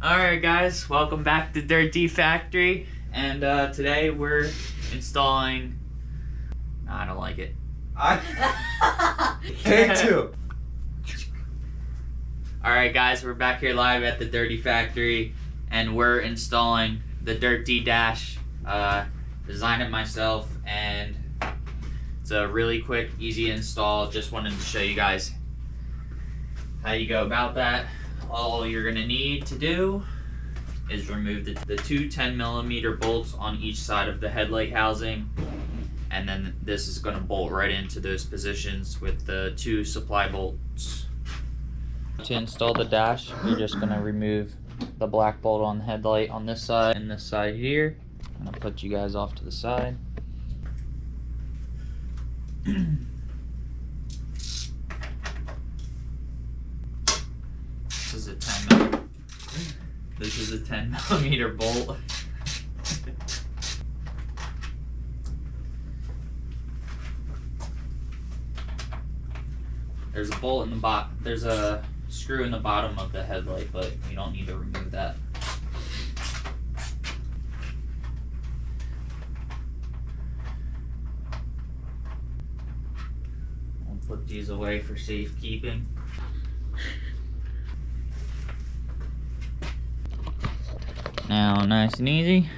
Alright guys, welcome back to DirtD Factory, and today we're installing... No, I don't like it. Take two. Alright guys, we're back here live at the DirtD Factory, and we're installing the DirtD dash. Designed it myself, and it's a really quick, easy install. Just wanted to show you guys how you go about that. All you're gonna need to do is remove the two 10mm bolts on each side of the headlight housing, and then this is gonna bolt right into those positions with the two supply bolts. To install the dash, you're just gonna remove the black bolt on the headlight on this side and this side here. I'm gonna put you guys off to the side. This is a 10mm bolt. There's a bolt in the bottom. There's a screw in the bottom of the headlight, but you don't need to remove that. I'll put these away for safekeeping. Now, nice and easy,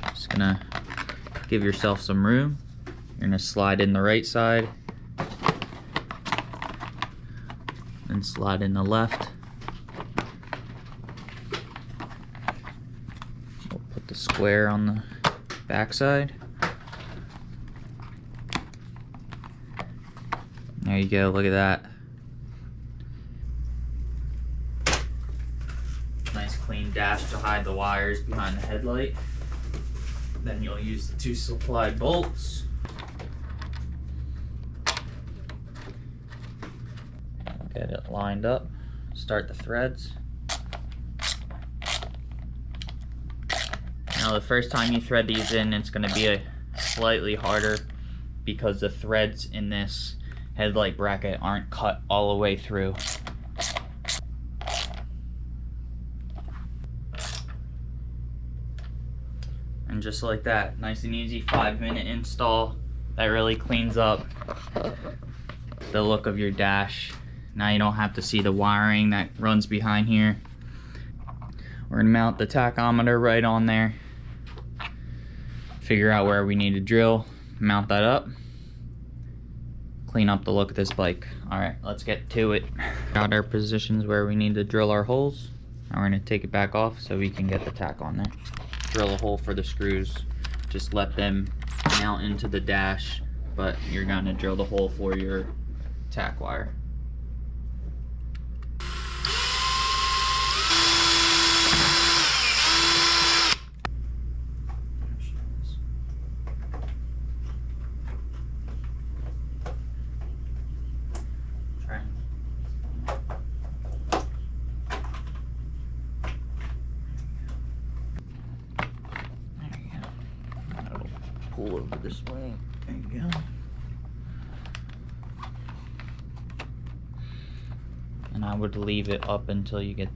just gonna give yourself some room. You're gonna slide in the right side, then slide in the left. We'll put the square on the back side. There you go, look at that. Nice clean dash to hide the wires behind the headlight. Then you'll use the two supply bolts. Get it lined up. Start the threads. Now the first time you thread these in, it's going to be slightly harder because the threads in this headlight bracket aren't cut all the way through. And just like that, nice and easy, 5-minute install. That really cleans up the look of your dash. Now you don't have to see the wiring that runs behind here. We're gonna mount the tachometer right on there. Figure out where we need to drill, mount that up. Clean up the look of this bike. Alright, let's get to it. Got our positions where we need to drill our holes. Now we're gonna take it back off so we can get the tack on there. Drill a hole for the screws. Just let them mount into the dash, but you're gonna drill the hole for your tack wire. Pull over this way. There you go. And I would leave it up until you get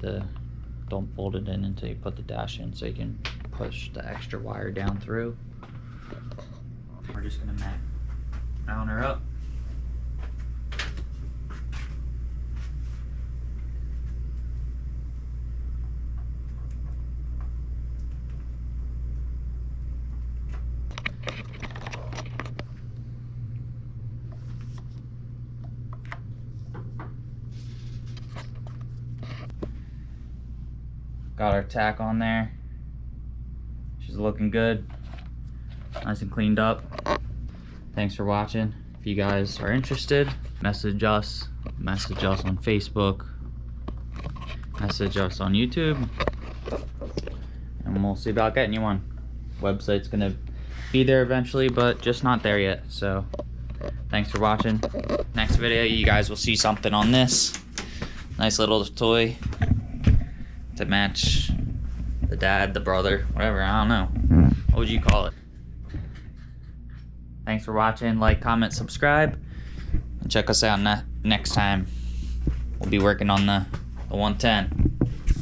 don't bolt it in until you put the dash in so you can push the extra wire down through. We're just gonna mount her up. Got our tack on there. She's looking good. Nice and cleaned up. Thanks for watching. If you guys are interested, message us on Facebook, message us on YouTube, and we'll see about getting you one. Website's gonna be there eventually, but just not there yet. So thanks for watching. Next video, you guys will see something on this. Nice little toy to match the dad, the brother, whatever, I don't know. What would you call it? Thanks for watching. Like, comment, subscribe, and check us out next time. We'll be working on the 110.